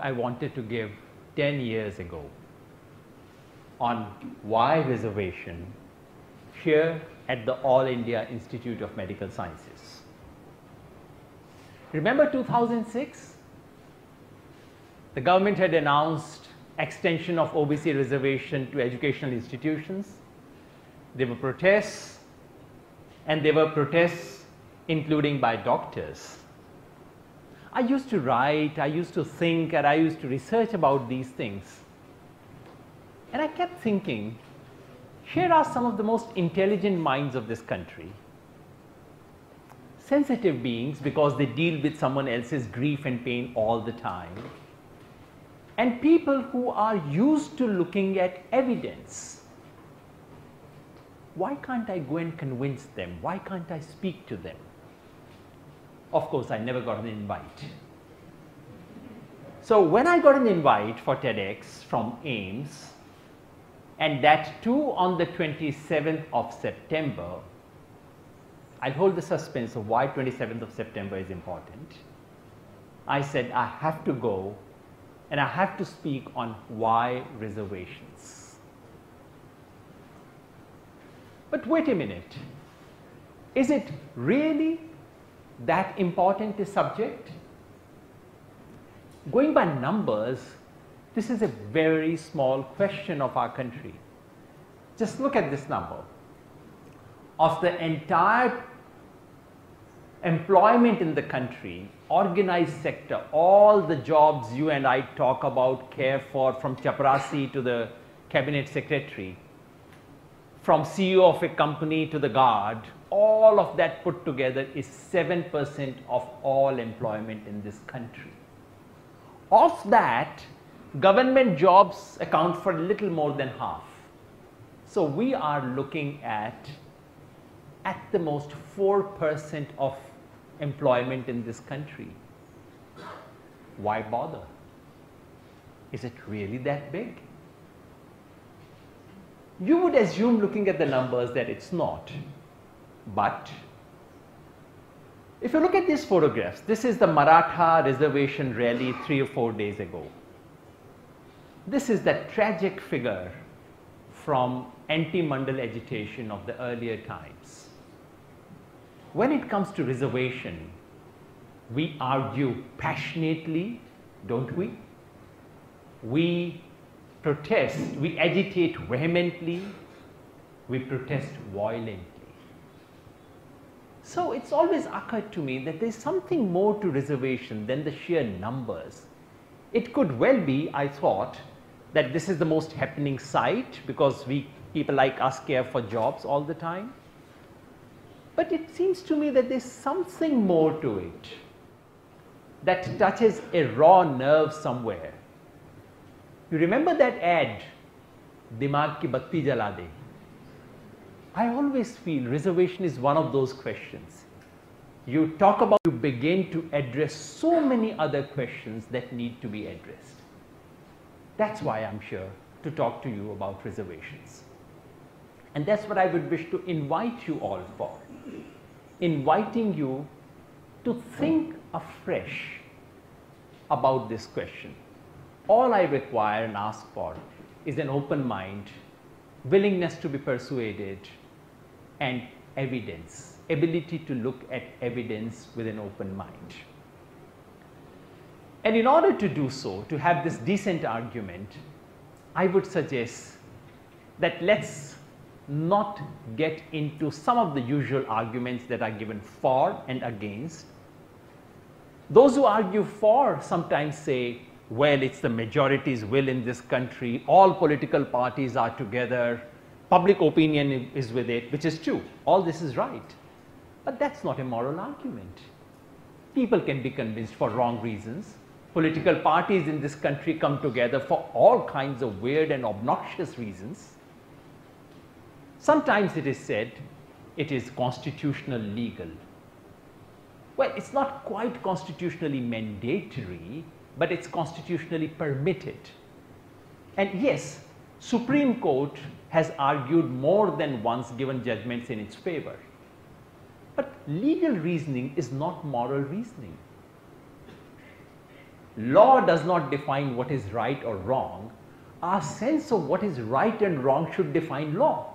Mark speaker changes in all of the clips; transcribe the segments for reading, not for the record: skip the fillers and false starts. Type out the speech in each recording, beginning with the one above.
Speaker 1: I wanted to give 10 years ago on why reservation here at the All India Institute of Medical Sciences. Remember 2006? The government had announced extension of OBC reservation to educational institutions. There were protests, and there were protests including by doctors. I used to write, I used to think, and I used to research about these things. And I kept thinking, here are some of the most intelligent minds of this country. Sensitive beings because they deal with someone else's grief and pain all the time. And people who are used to looking at evidence. Why can't I go and convince them? Why can't I speak to them? Of course, I never got an invite. So when I got an invite for TEDx from AIIMS, and that too on the 27th of September, I'll hold the suspense of why 27th of September is important. I said I have to go and I have to speak on why reservations. But wait a minute, is it really that important a subject? Going by numbers, this is a very small question of our country. Just look at this number. Of the entire employment in the country, organized sector, all the jobs you and I talk about, care for, from chaprasi to the cabinet secretary, from CEO of a company to the guard, all of that put together is 7% of all employment in this country. Of that, government jobs account for a little more than half. So we are looking at the most 4% of employment in this country. Why bother? Is it really that big? You would assume, looking at the numbers, that it's not. But if you look at these photographs, this is the Maratha reservation rally 3 or 4 days ago. This is the tragic figure from anti-Mandal agitation of the earlier times. When it comes to reservation, we argue passionately, don't we? We protest, we agitate vehemently, we protest violently. So it's always occurred to me that there's something more to reservation than the sheer numbers. It could well be, I thought, that this is the most happening site because people like us care for jobs all the time. But it seems to me that there's something more to it that touches a raw nerve somewhere. You remember that ad, Dimag ki batti jala de? I always feel reservation is one of those questions. You talk about, you begin to address so many other questions that need to be addressed. That's why I'm here to talk to you about reservations. And that's what I would wish to invite you all for. Inviting you to think afresh about this question. All I require and ask for is an open mind, willingness to be persuaded, and evidence, ability to look at evidence with an open mind. And in order to do so, to have this decent argument, I would suggest that let's not get into some of the usual arguments that are given for and against. Those who argue for sometimes say, well, it's the majority's will in this country, all political parties are together, public opinion is with it, which is true, all this is right. But that's not a moral argument. People can be convinced for wrong reasons. Political parties in this country come together for all kinds of weird and obnoxious reasons. Sometimes it is said it is constitutional legal. Well, it's not quite constitutionally mandatory, but it's constitutionally permitted. And yes, Supreme Court has argued more than once, given judgments in its favor. But legal reasoning is not moral reasoning. law does not define what is right or wrong. Our sense of what is right and wrong should define law.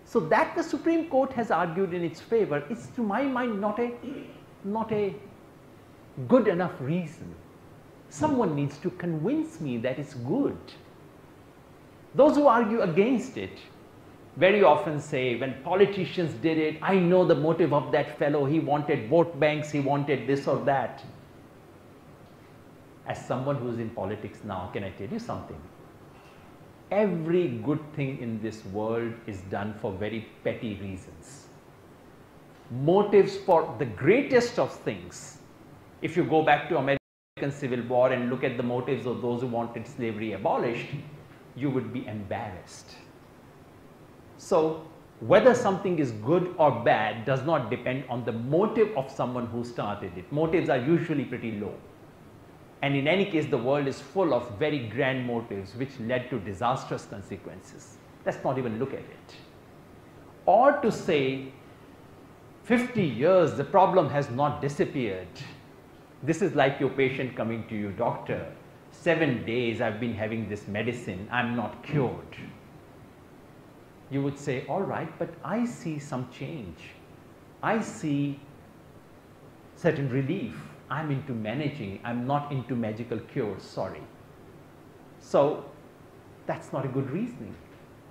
Speaker 1: So that the Supreme Court has argued in its favor is, to my mind, not a good enough reason. Someone needs to convince me that it's good. Those who argue against it very often say, when politicians did it, I know the motive of that fellow, he wanted vote banks, he wanted this or that. As someone who is in politics now, can I tell you something? Every good thing in this world is done for very petty reasons. Motives for the greatest of things, if you go back to American Civil War and look at the motives of those who wanted slavery abolished, you would be embarrassed. So whether something is good or bad does not depend on the motive of someone who started it. Motives are usually pretty low. And in any case, the world is full of very grand motives which led to disastrous consequences. Let's not even look at it. Or to say, 50 years, the problem has not disappeared. This is like your patient coming to you, doctor, 7 days I've been having this medicine, I'm not cured. You would say, all right, but I see some change. I see certain relief. I'm into managing, I'm not into magical cures, sorry. So that's not a good reasoning.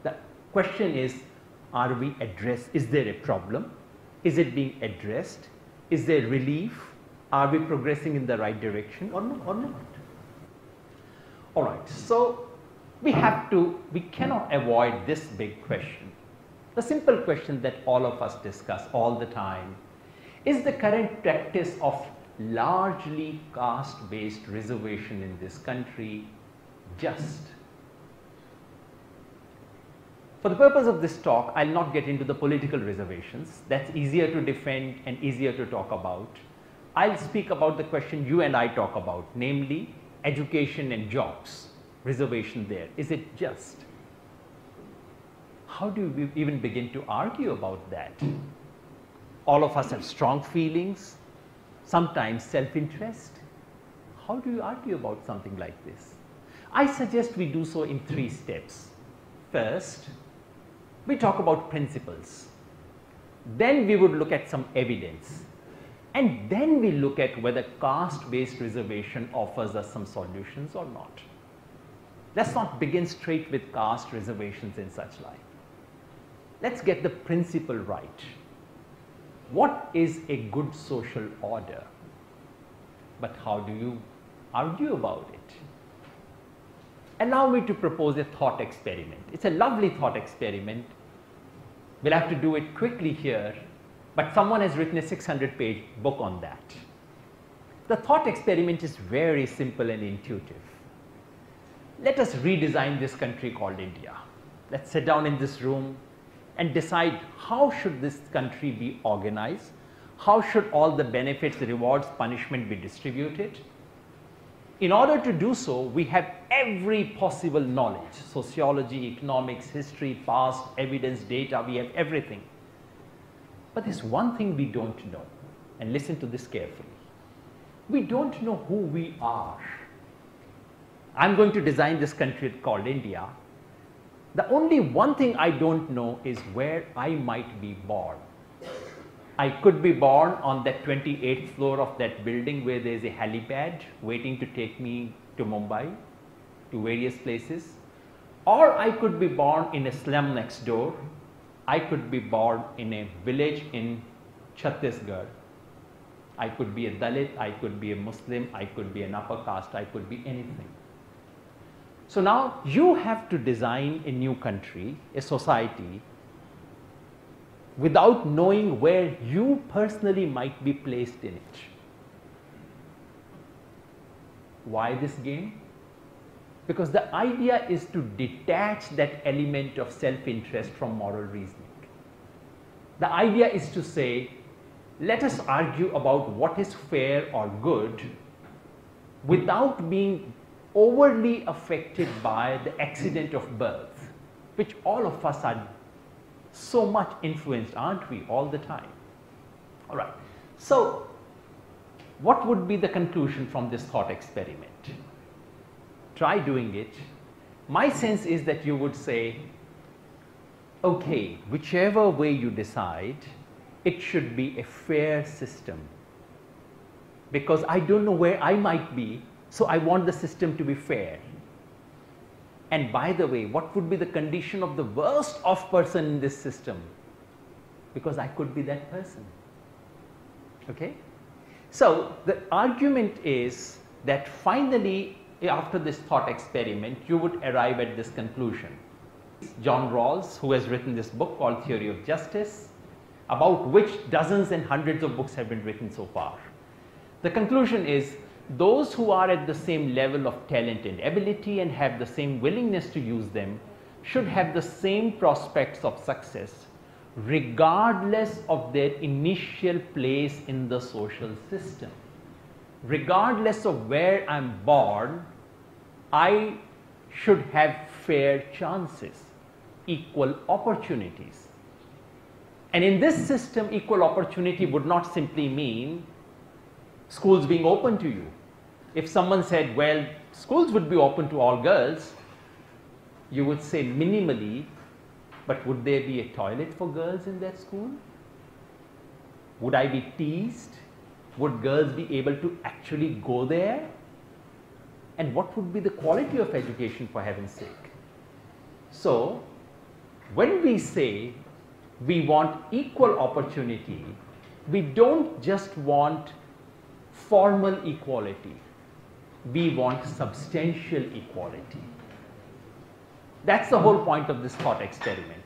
Speaker 1: The question is, are we addressed? Is there a problem? Is it being addressed? Is there relief? Are we progressing in the right direction or not? All right, so we cannot avoid this big question. The simple question that all of us discuss all the time, is the current practice of largely caste-based reservation in this country just? For the purpose of this talk, I'll not get into the political reservations. That's easier to defend and easier to talk about. I'll speak about the question you and I talk about, namely education and jobs. Reservation there. Is it just? How do we even begin to argue about that? All of us have strong feelings, sometimes self-interest. How do you argue about something like this? I suggest we do so in 3 steps. First, we talk about principles. Then we would look at some evidence. And then we look at whether caste-based reservation offers us some solutions or not. Let's not begin straight with caste reservations and such like. Let's get the principle right. What is a good social order? But how do you argue about it? Allow me to propose a thought experiment. It's a lovely thought experiment. We'll have to do it quickly here, but someone has written a 600-page book on that. The thought experiment is very simple and intuitive. Let us redesign this country called India. Let's sit down in this room and decide how should this country be organized, how should all the benefits, rewards, punishment be distributed. In order to do so, we have every possible knowledge, sociology, economics, history, past, evidence, data, we have everything. But there's one thing we don't know, and listen to this carefully. We don't know who we are. I'm going to design this country called India. The only one thing I don't know is where I might be born. I could be born on that 28th floor of that building where there is a helipad waiting to take me to Mumbai, to various places. Or I could be born in a slum next door. I could be born in a village in Chhattisgarh. I could be a Dalit, I could be a Muslim, I could be an upper caste, I could be anything. So now you have to design a new country, a society, without knowing where you personally might be placed in it. Why this game? Because the idea is to detach that element of self-interest from moral reasoning. The idea is to say, let us argue about what is fair or good without being overly affected by the accident of birth, which all of us are so much influenced, aren't we, all the time? All right. So What would be the conclusion from this thought experiment? Try doing it. My sense is that you would say, okay, whichever way you decide, it should be a fair system, because I don't know where I might be, so I want the system to be fair. And by the way, what would be the condition of the worst off person in this system? Because I could be that person. Okay? So the argument is that finally, after this thought experiment, you would arrive at this conclusion. John Rawls, who has written this book called Theory of Justice, about which dozens and hundreds of books have been written so far. The conclusion is, those who are at the same level of talent and ability and have the same willingness to use them should have the same prospects of success, regardless of their initial place in the social system. Regardless of where I am born, I should have fair chances, equal opportunities. And in this system, equal opportunity would not simply mean schools being open to you. If someone said, well, schools would be open to all girls, you would say minimally, but would there be a toilet for girls in that school? Would I be teased? Would girls be able to actually go there? And what would be the quality of education, for heaven's sake? So, when we say we want equal opportunity, we don't just want formal equality, we want substantial equality. That's the whole point of this thought experiment.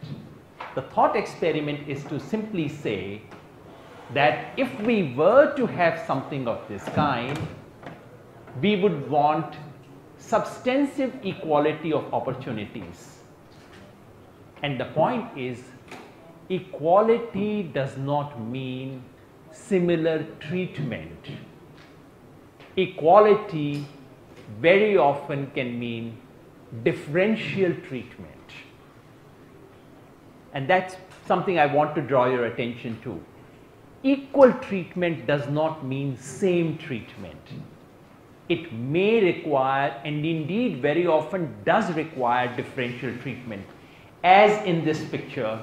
Speaker 1: The thought experiment is to simply say that if we were to have something of this kind, we would want substantive equality of opportunities. And the point is, equality does not mean similar treatment. Equality very often can mean differential treatment. And that's something I want to draw your attention to. Equal treatment does not mean same treatment. It may require, and indeed very often does require, differential treatment, as in this picture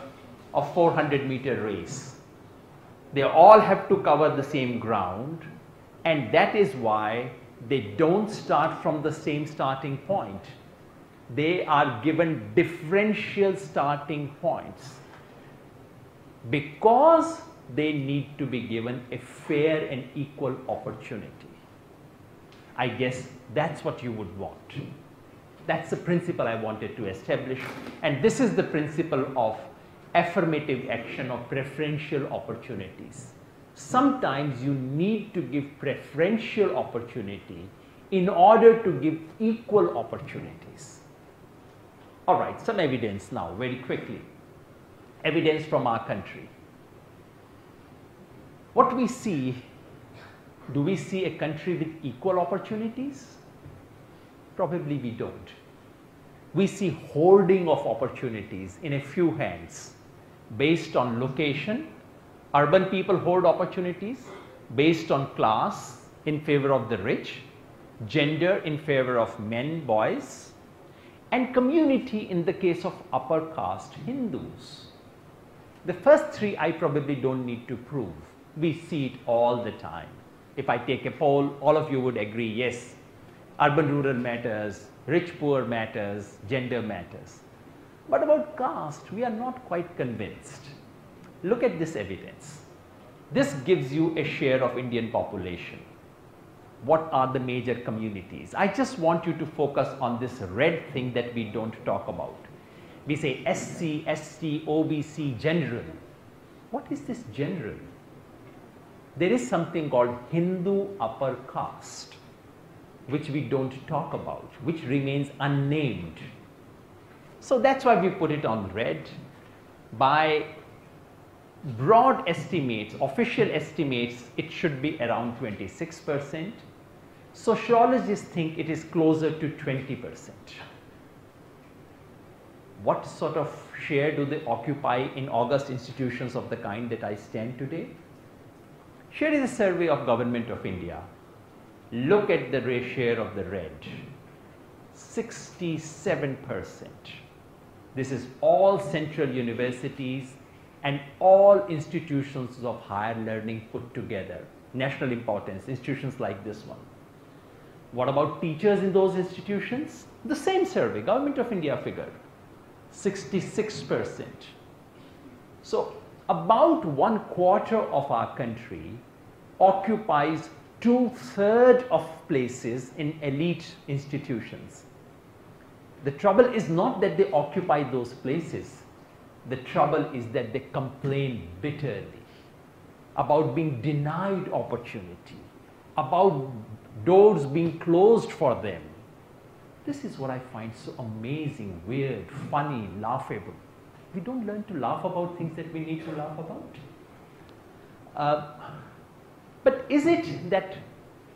Speaker 1: of 400-meter race. They all have to cover the same ground, and that is why they don't start from the same starting point. They are given differential starting points because they need to be given a fair and equal opportunity. I guess that's what you would want. That's the principle I wanted to establish, and this is the principle of affirmative action or preferential opportunities. Sometimes you need to give preferential opportunity in order to give equal opportunities. All right, some evidence now, very quickly. Evidence from our country. What we see, do we see a country with equal opportunities? Probably we don't. We see hoarding of opportunities in a few hands based on location. Urban people hoard opportunities based on class in favor of the rich, gender in favor of men, boys, and community in the case of upper caste Hindus. The first three I probably don't need to prove. We see it all the time. If I take a poll, all of you would agree, yes, urban-rural matters, rich-poor matters, gender matters. But about caste, we are not quite convinced. Look at this evidence. This gives you a share of Indian population. What are the major communities? I just want you to focus on this red thing that we don't talk about. We say SC, ST, OBC, general. What is this general? There is something called Hindu upper caste, which we don't talk about, which remains unnamed. So that's why we put it on red. By broad estimates, official estimates, it should be around 26%. Sociologists think it is closer to 20%. What sort of share do they occupy in august institutions of the kind that I stand today? Here is a survey of Government of India. Look at the share of the red, 67%. This is all central universities and all institutions of higher learning put together, national importance, institutions like this one. What about teachers in those institutions? The same survey, Government of India figure, 66%. So about 1/4 of our country occupies 2/3 of places in elite institutions. The trouble is not that they occupy those places. The trouble is that they complain bitterly about being denied opportunity, about doors being closed for them. This is what I find so amazing, weird, funny, laughable. We don't learn to laugh about things that we need to laugh about. But is it that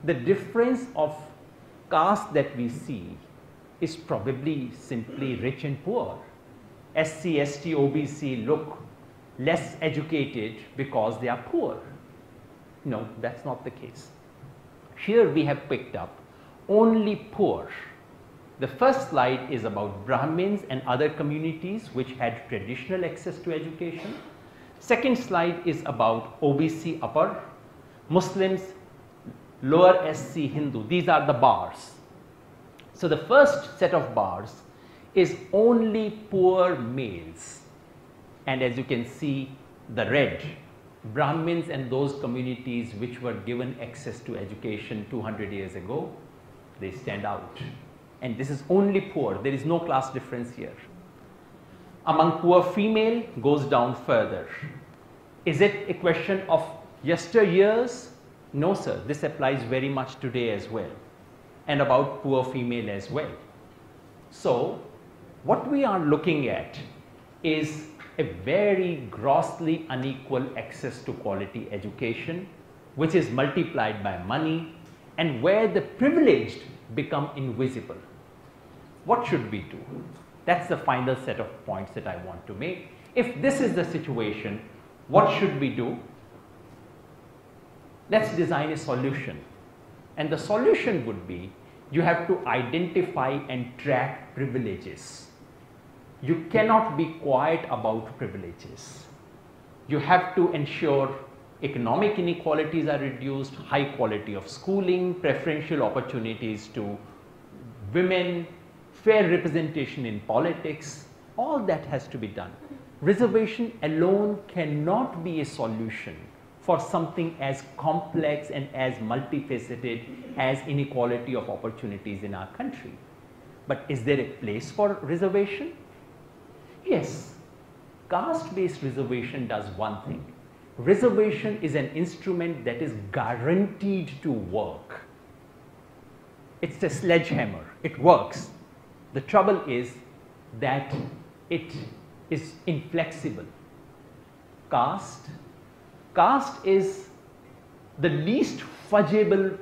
Speaker 1: the difference of caste that we see is probably simply rich and poor? SC, ST, OBC look less educated because they are poor. No, that's not the case. Here we have picked up only poor. The first slide is about Brahmins and other communities which had traditional access to education. Second slide is about OBC upper, Muslims, lower SC, Hindu. These are the bars. So the first set of bars is only poor males, and as you can see, the red, Brahmins and those communities which were given access to education 200 years ago, they stand out. And this is only poor, there is no class difference here. Among poor female goes down further. Is it a question of yesteryears? No sir, this applies very much today as well, and about poor female as well. So what we are looking at is a very grossly unequal access to quality education, which is multiplied by money, and where the privileged become invisible. What should we do? That's the final set of points that I want to make. If this is the situation, what should we do? Let's design a solution. And the solution would be, you have to identify and track privileges. You cannot be quiet about privileges. You have to ensure economic inequalities are reduced, high quality of schooling, preferential opportunities to women, fair representation in politics, all that has to be done. Reservation alone cannot be a solution for something as complex and as multifaceted as inequality of opportunities in our country. But is there a place for reservation? Yes, caste-based reservation does one thing. Reservation is an instrument that is guaranteed to work. It's a sledgehammer, it works. The trouble is that it is inflexible. Caste is the least fudgeable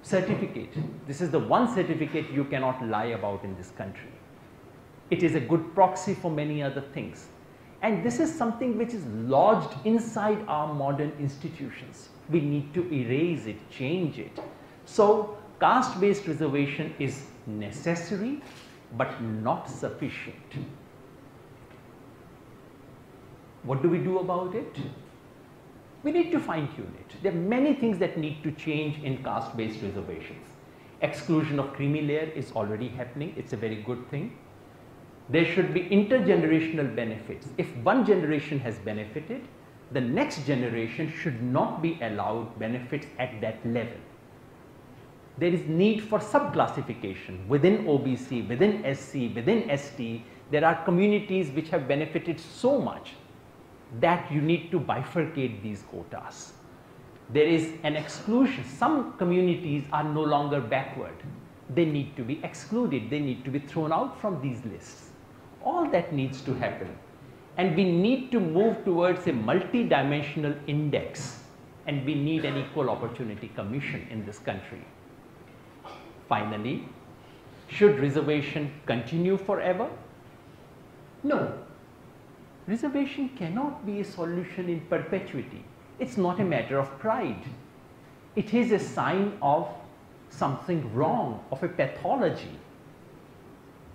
Speaker 1: certificate. This is the one certificate you cannot lie about in this country. It is a good proxy for many other things. And this is something which is lodged inside our modern institutions. We need to erase it, change it. So caste-based reservation is necessary but not sufficient. What do we do about it? We need to fine-tune it. There are many things that need to change in caste-based reservations. Exclusion of creamy layer is already happening. It's a very good thing. There should be intergenerational benefits. If one generation has benefited, the next generation should not be allowed benefits at that level. There is need for subclassification within OBC, within SC, within ST. There are communities which have benefited so much that you need to bifurcate these quotas. There is an exclusion. Some communities are no longer backward. They need to be excluded. They need to be thrown out from these lists. All that needs to happen. And we need to move towards a multi-dimensional index, and we need an equal opportunity commission in this country. Finally, should reservation continue forever? No. Reservation cannot be a solution in perpetuity. It's not a matter of pride. It is a sign of something wrong, of a pathology.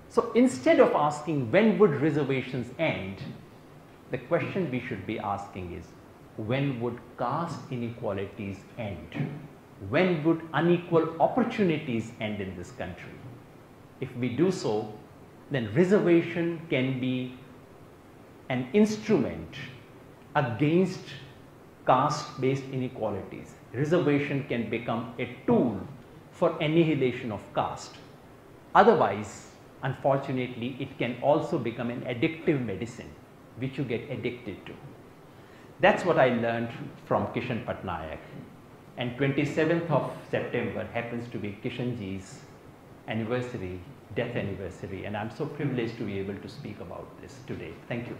Speaker 1: So instead of asking when would reservations end, the question we should be asking is when would caste inequalities end? When would unequal opportunities end in this country? If we do so, then reservation can be an instrument against caste-based inequalities. Reservation can become a tool for annihilation of caste. Otherwise, unfortunately, it can also become an addictive medicine which you get addicted to. That's what I learned from Kishan Patnaik. And 27th of September happens to be Kishanji's anniversary, death anniversary, and I'm so privileged to be able to speak about this today. Thank you.